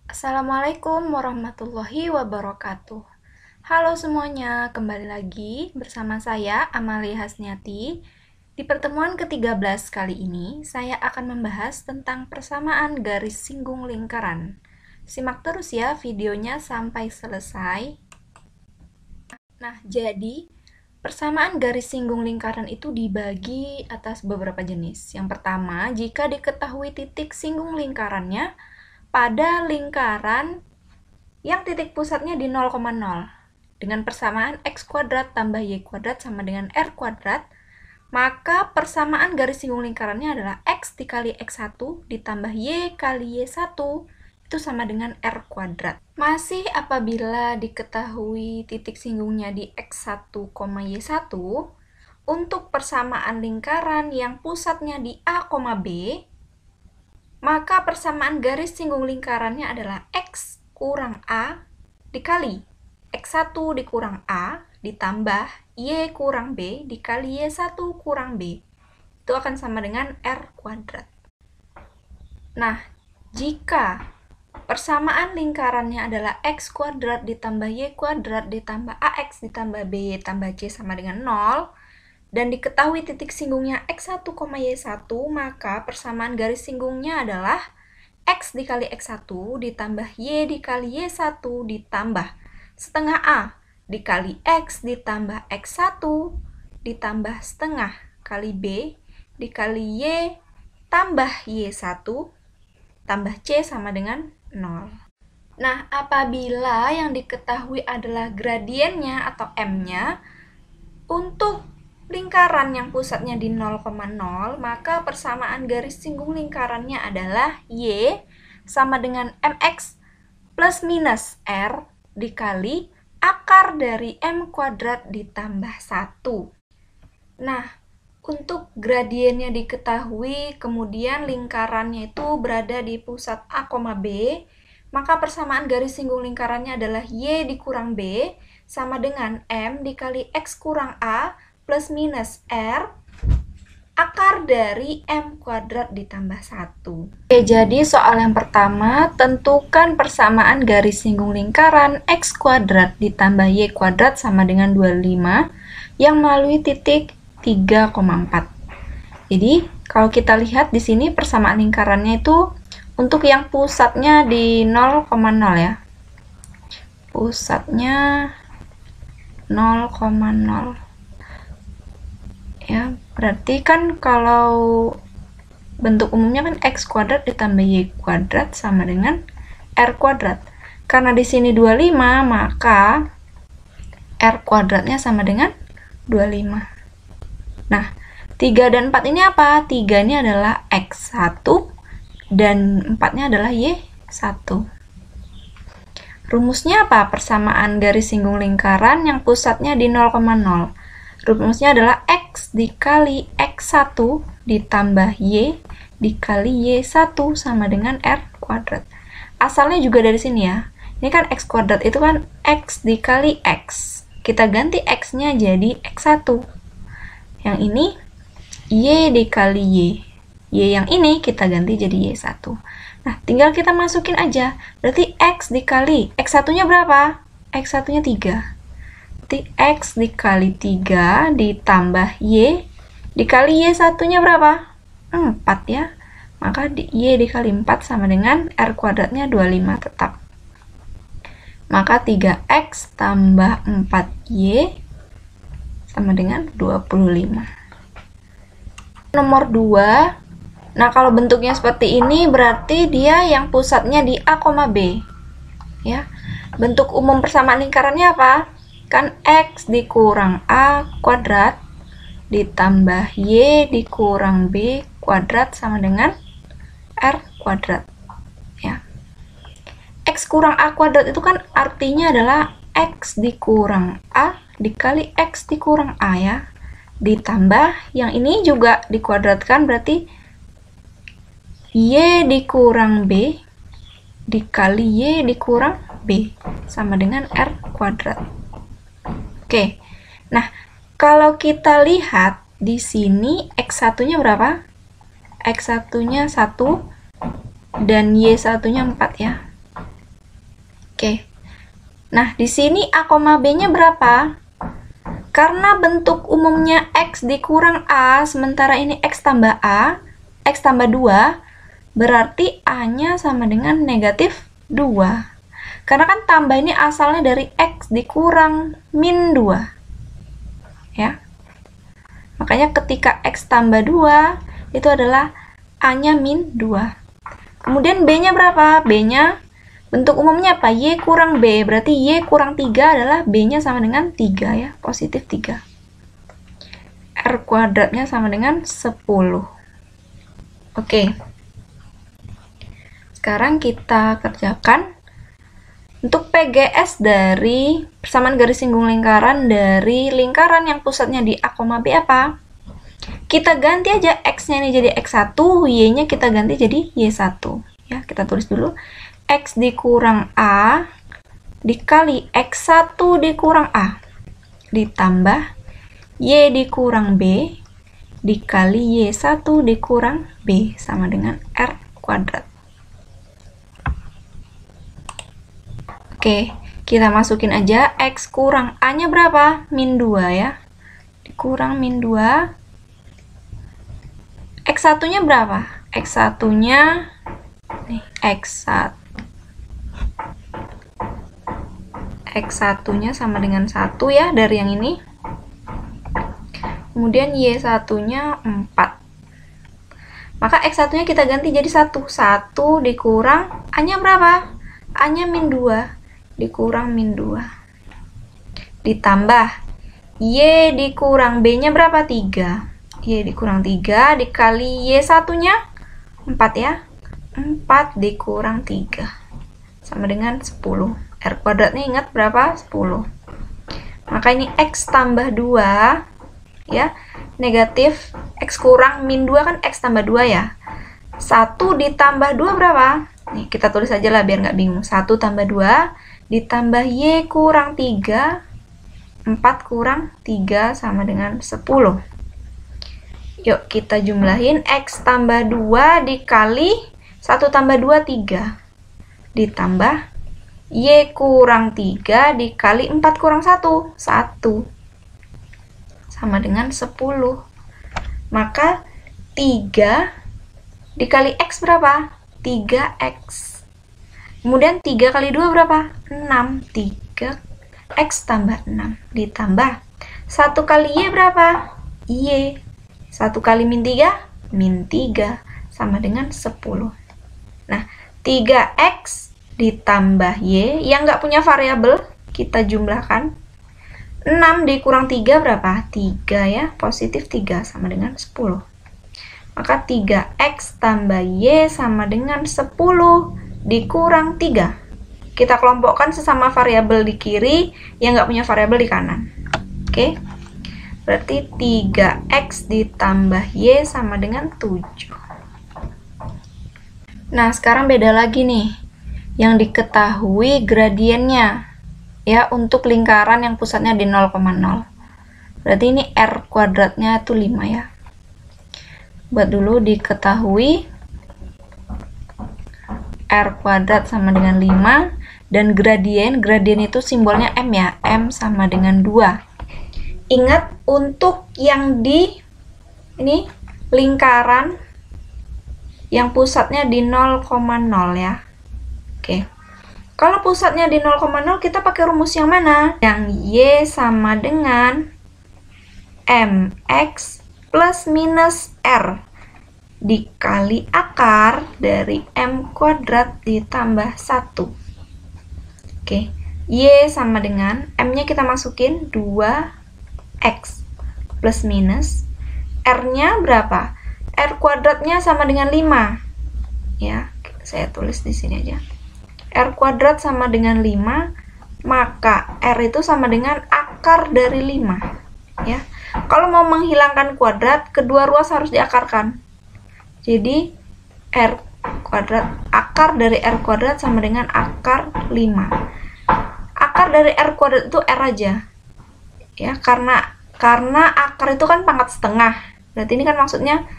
Assalamualaikum warahmatullahi wabarakatuh. Halo semuanya, kembali lagi bersama saya Amalia Hasniati. Di pertemuan ke-13 kali ini, saya akan membahas tentang persamaan garis singgung lingkaran. Simak terus ya videonya sampai selesai. Nah, jadi persamaan garis singgung lingkaran itu dibagi atas beberapa jenis. Yang pertama, jika diketahui titik singgung lingkarannya pada lingkaran yang titik pusatnya di 0,0 dengan persamaan x kuadrat tambah y kuadrat sama dengan r kuadrat, maka persamaan garis singgung lingkarannya adalah x dikali x1 ditambah y kali y1 itu sama dengan r kuadrat. Masih apabila diketahui titik singgungnya di x1, y1, untuk persamaan lingkaran yang pusatnya di a, b, maka persamaan garis singgung lingkarannya adalah x kurang a dikali x1 dikurang a ditambah y kurang b dikali y1 kurang b. Itu akan sama dengan r kuadrat. Nah, jika persamaan lingkarannya adalah x kuadrat ditambah y kuadrat ditambah ax ditambah by tambah c sama dengan 0, dan diketahui titik singgungnya x1, y1, maka persamaan garis singgungnya adalah x dikali x1 ditambah y dikali y1 ditambah setengah a dikali x ditambah x1 ditambah setengah kali b dikali y tambah y1 tambah c sama dengan 0. Nah, apabila yang diketahui adalah gradiennya atau m-nya, untuk lingkaran yang pusatnya di 0,0, maka persamaan garis singgung lingkarannya adalah y sama dengan mx plus minus r dikali akar dari m kuadrat ditambah 1. Nah, untuk gradiennya diketahui, kemudian lingkarannya itu berada di pusat a, b, maka persamaan garis singgung lingkarannya adalah y dikurang b sama dengan m dikali x kurang a plus minus r akar dari m kuadrat ditambah 1. Oke, jadi soal yang pertama, tentukan persamaan garis singgung lingkaran x kuadrat ditambah y kuadrat sama dengan 25 yang melalui titik 3,4. Jadi, kalau kita lihat di sini persamaan lingkarannya itu untuk yang pusatnya di 0,0 ya. Pusatnya 0,0. Ya, berarti kan kalau bentuk umumnya kan x kuadrat ditambah y kuadrat sama dengan r kuadrat. Karena di sini 25, maka r kuadratnya sama dengan 25. Nah, 3 dan 4 ini apa? 3 ini adalah x1 dan 4-nya adalah y1. Rumusnya apa? Persamaan garis singgung lingkaran yang pusatnya di 0,0. Rumusnya adalah x dikali x1 ditambah y dikali y1 sama dengan r kuadrat. Asalnya juga dari sini ya. Ini kan x kuadrat itu kan x dikali x. Kita ganti x-nya jadi x1. Yang ini y dikali y. Y yang ini kita ganti jadi y1. Nah, tinggal kita masukin aja. Berarti x dikali x1-nya berapa? X1-nya 3. Berarti x dikali 3 ditambah y dikali y1-nya berapa? 4 ya. Maka y dikali 4 sama dengan r kuadratnya 25 tetap. Maka 3x tambah 4y sama dengan 25. Nomor 2. Nah, kalau bentuknya seperti ini berarti dia yang pusatnya di a, b. Ya. Bentuk umum persamaan lingkarannya apa? Kan x dikurang a kuadrat ditambah y dikurang b kuadrat sama dengan r kuadrat. Ya. X kurang a kuadrat itu kan artinya adalah x dikurang a dikali x dikurang a ya. Ditambah yang ini juga dikuadratkan berarti y dikurang b dikali y dikurang b sama dengan r kuadrat. Oke, nah kalau kita lihat di sini x1-nya berapa? X1-nya 1 dan y1-nya 4 ya. Oke. Nah, di sini A, B-nya berapa? Karena bentuk umumnya X dikurang A, sementara ini X tambah A, X tambah 2, berarti A-nya sama dengan negatif 2. Karena kan tambah ini asalnya dari X dikurang min 2. Ya. Makanya ketika X tambah 2, itu adalah A-nya min 2. Kemudian B-nya berapa? B-nya bentuk umumnya apa? Y kurang B, berarti Y kurang 3 adalah B-nya sama dengan 3 ya, positif 3. R kuadratnya sama dengan 10. Oke. Sekarang kita kerjakan untuk PGS dari persamaan garis singgung lingkaran dari lingkaran yang pusatnya di A, B apa? Kita ganti aja X-nya ini jadi X1, Y-nya kita ganti jadi Y1. Ya, kita tulis dulu. X dikurang A dikali X1 dikurang A ditambah Y dikurang B dikali Y1 dikurang B sama dengan R kuadrat. Oke, kita masukin aja X kurang A-nya berapa? Min 2 ya. Dikurang min 2. X1-nya berapa? X1-nya nih, X1-nya sama dengan 1 ya, dari yang ini. Kemudian Y1-nya 4. Maka X1-nya kita ganti jadi 1. 1 dikurang, A-nya berapa? A-nya min 2. Dikurang min 2. Ditambah, Y dikurang B-nya berapa? 3. Y dikurang 3 dikali Y1-nya 4 ya. 4 dikurang 3. Sama dengan 10. R kuadratnya ingat berapa? 10. Maka ini X tambah 2 ya, negatif X kurang min 2 kan X tambah 2 ya. 1 ditambah 2 berapa? Nih, kita tulis aja lah biar nggak bingung. 1 tambah 2 ditambah Y kurang 3, 4 kurang 3 sama dengan 10. Yuk, kita jumlahin. X tambah 2 dikali 1 tambah 2, 3. Ditambah Y kurang 3 dikali 4 kurang 1, 1. Sama dengan 10. Maka 3 dikali X berapa? 3X. Kemudian 3 kali 2 berapa? 6. 3X tambah 6. Ditambah 1 kali Y berapa? Y. 1 kali min 3? Min 3. Sama dengan 10. Nah, 3X ditambah Y yang nggak punya variabel, kita jumlahkan. 6 dikurang 3 berapa? 3 ya, positif 3 sama dengan 10. Maka 3X tambah Y sama dengan 10 dikurang 3. Kita kelompokkan sesama variabel di kiri yang nggak punya variabel di kanan. Oke, berarti 3X ditambah Y sama dengan 7. Nah, sekarang beda lagi nih. Yang diketahui gradiennya ya untuk lingkaran yang pusatnya di 0,0. Berarti ini R kuadratnya itu 5 ya. Buat dulu diketahui R kuadrat sama dengan 5 dan gradien itu simbolnya M ya. M sama dengan 2. Ingat untuk yang di ini lingkaran yang pusatnya di 0,0 ya. Oke. Kalau pusatnya di 0,0 kita pakai rumus yang mana? Yang Y sama dengan MX plus minus R dikali akar dari M kuadrat ditambah 1. Oke. Y sama dengan M-nya kita masukin 2X plus minus R-nya berapa? R kuadratnya sama dengan 5. Ya, saya tulis di sini aja. R kuadrat sama dengan 5, maka R itu sama dengan akar dari 5. Ya. Kalau mau menghilangkan kuadrat, kedua ruas harus diakarkan. Jadi, R kuadrat, akar dari R kuadrat sama dengan akar 5. Akar dari R kuadrat itu R aja. Ya, karena akar itu kan pangkat setengah. Berarti ini kan maksudnya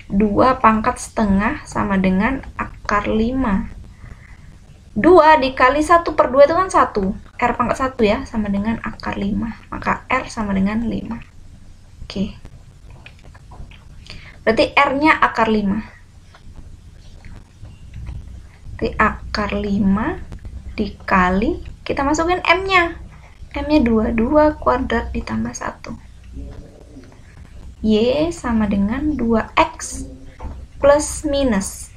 2 pangkat setengah sama dengan akar 5. 2 dikali 1/2 itu kan 1. R pangkat 1 ya, sama dengan akar 5. Maka R sama dengan 5. Oke. Berarti R-nya akar 5. Berarti akar 5 dikali, kita masukin M-nya. M-nya 2. 2 kuadrat ditambah 1. Y sama dengan 2X plus minus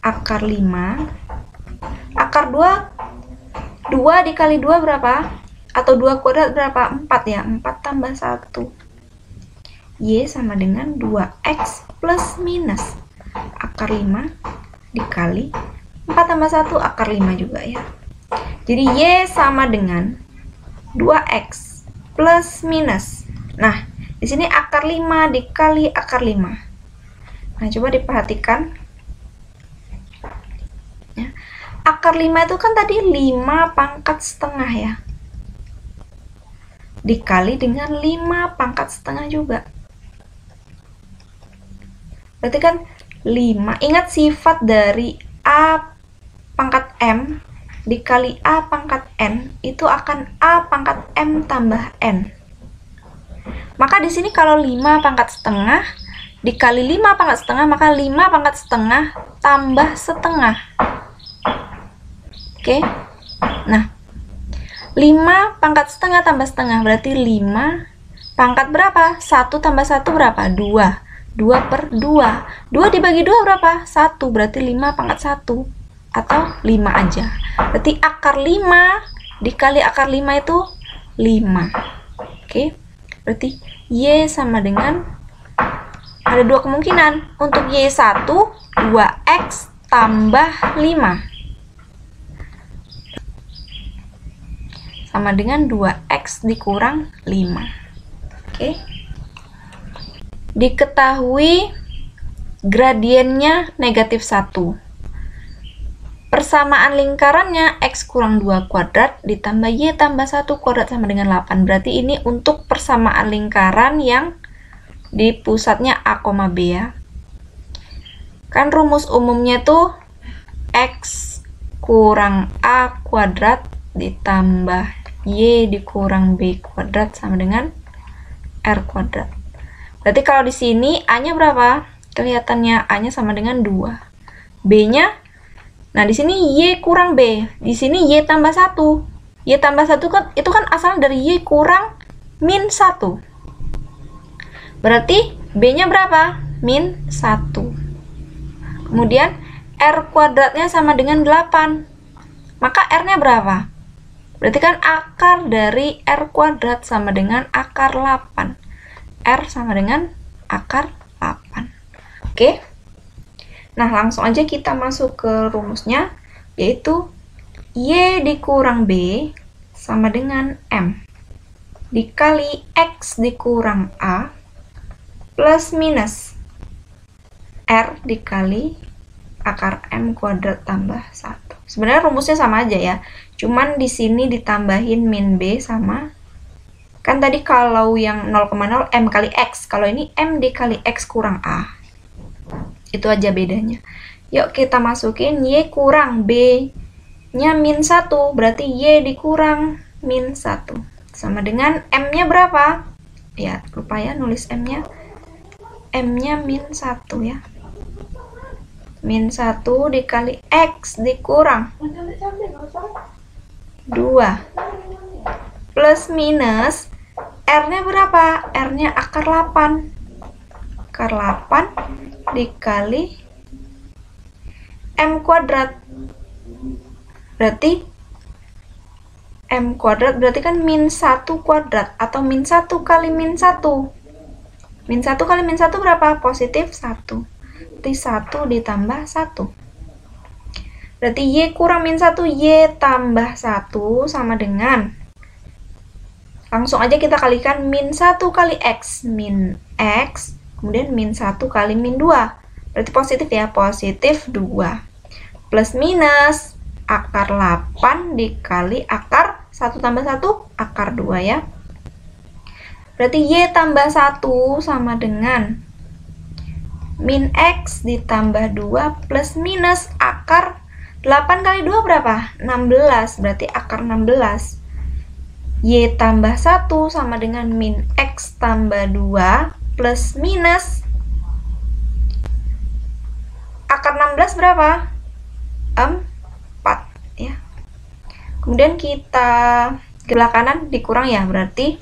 akar 5. Akar 2 dikali 2 berapa? Atau 2 kuadrat berapa? 4 ya. 4 tambah 1. Y sama dengan 2X plus minus akar 5 dikali 4 tambah 1 akar 5 juga ya. Jadi Y sama dengan 2X plus minus. Nah, di sini akar 5 dikali akar 5. Nah, coba diperhatikan. Ya. Akar 5 itu kan tadi 5 pangkat setengah ya. Dikali dengan 5 pangkat setengah juga. Berarti kan 5. Ingat sifat dari A pangkat M dikali A pangkat N itu akan A pangkat M tambah N. Maka di sini kalau 5 pangkat setengah dikali 5 pangkat setengah, maka 5 pangkat setengah tambah setengah. Oke. Nah, 5 pangkat setengah tambah setengah berarti 5 pangkat berapa? 1 tambah 1 berapa? 2. 2/2. 2 dibagi 2 berapa? 1. Berarti 5 pangkat 1. Atau 5 aja. Berarti akar 5 dikali akar 5 itu 5. Oke. Berarti Y sama dengan, ada dua kemungkinan. Untuk Y1, 2X tambah 5. Sama dengan 2X dikurang 5. Oke. Diketahui gradiennya negatif 1. Persamaan lingkarannya X kurang 2 kuadrat ditambah Y tambah 1 kuadrat sama dengan 8. Berarti ini untuk persamaan lingkaran yang di pusatnya A, B ya. Kan rumus umumnya tuh X kurang A kuadrat ditambah Y dikurang B kuadrat sama dengan R kuadrat. Berarti kalau di sini A-nya berapa? Kelihatannya A-nya sama dengan 2. B-nya, nah di sini Y kurang B. Di sini Y tambah 1. Y tambah 1 kan, itu kan asalnya dari Y kurang min 1. Berarti B-nya berapa? Min 1. Kemudian R kuadratnya sama dengan 8. Maka R-nya berapa? Berarti kan akar dari R kuadrat sama dengan akar 8. R sama dengan akar 8. Oke. Nah, langsung aja kita masuk ke rumusnya, yaitu Y dikurang B sama dengan M dikali X dikurang A plus minus R dikali akar M kuadrat tambah 1. Sebenarnya rumusnya sama aja ya, cuman di sini ditambahin min B sama, kan tadi kalau yang 0,0 M kali X, kalau ini M dikali X kurang A. Itu aja bedanya. Yuk kita masukin Y kurang B-nya min 1, berarti Y dikurang min 1. Sama dengan M-nya berapa? Ya, lupa ya nulis M-nya. M-nya min 1 ya. Min 1 dikali X dikurang 2. Plus minus, R-nya berapa? R-nya akar 8. Akar 8 dikali M kuadrat. Berarti M kuadrat berarti kan min 1 kuadrat atau min 1 kali min 1. Min 1 kali min 1 berapa? Positif 1. Berarti 1 ditambah 1. Berarti Y kurang min 1, Y tambah 1 sama dengan, langsung aja kita kalikan min 1 kali X. Min X, kemudian min 1 kali min 2. Berarti positif ya, positif 2. Plus minus, akar 8 dikali akar 1 tambah 1, akar 2 ya. Berarti Y tambah 1 sama dengan min X ditambah 2 plus minus akar 8 kali 2 berapa? 16, berarti akar 16. Y tambah 1 sama dengan min X tambah 2 plus minus akar 16 berapa? 4 ya. Kemudian kita sebelah kanan dikurang ya, berarti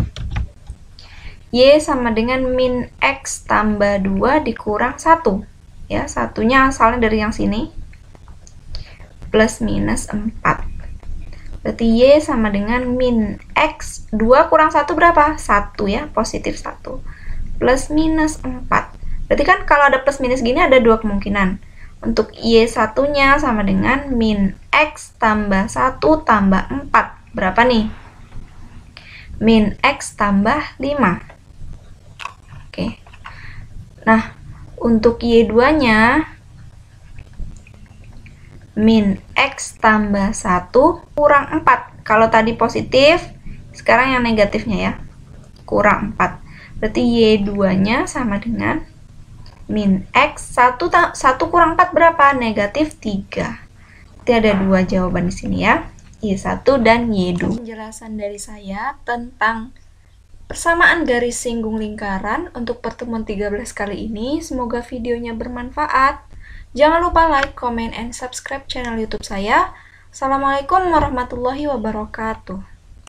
Y sama dengan min X tambah 2 dikurang 1 ya, satunya asalnya dari yang sini, plus minus 4. Berarti Y sama dengan min X 2 kurang 1 berapa? 1 ya, positif 1 plus minus 4. Berarti kan kalau ada plus minus gini ada dua kemungkinan. Untuk Y satunya sama dengan min X tambah 1 tambah 4. Berapa nih? Min X tambah 5. Oke. Nah, untuk Y2-nya min X tambah 1 kurang 4. Kalau tadi positif, sekarang yang negatifnya ya. Kurang 4. Berarti Y2-nya sama dengan min X 1 kurang 4 berapa? Negatif 3. Berarti ada dua jawaban di sini ya, Y1 dan Y2. Penjelasan dari saya tentang persamaan garis singgung lingkaran untuk pertemuan 13 kali ini. Semoga videonya bermanfaat. Jangan lupa like, comment, and subscribe channel YouTube saya. Assalamualaikum warahmatullahi wabarakatuh.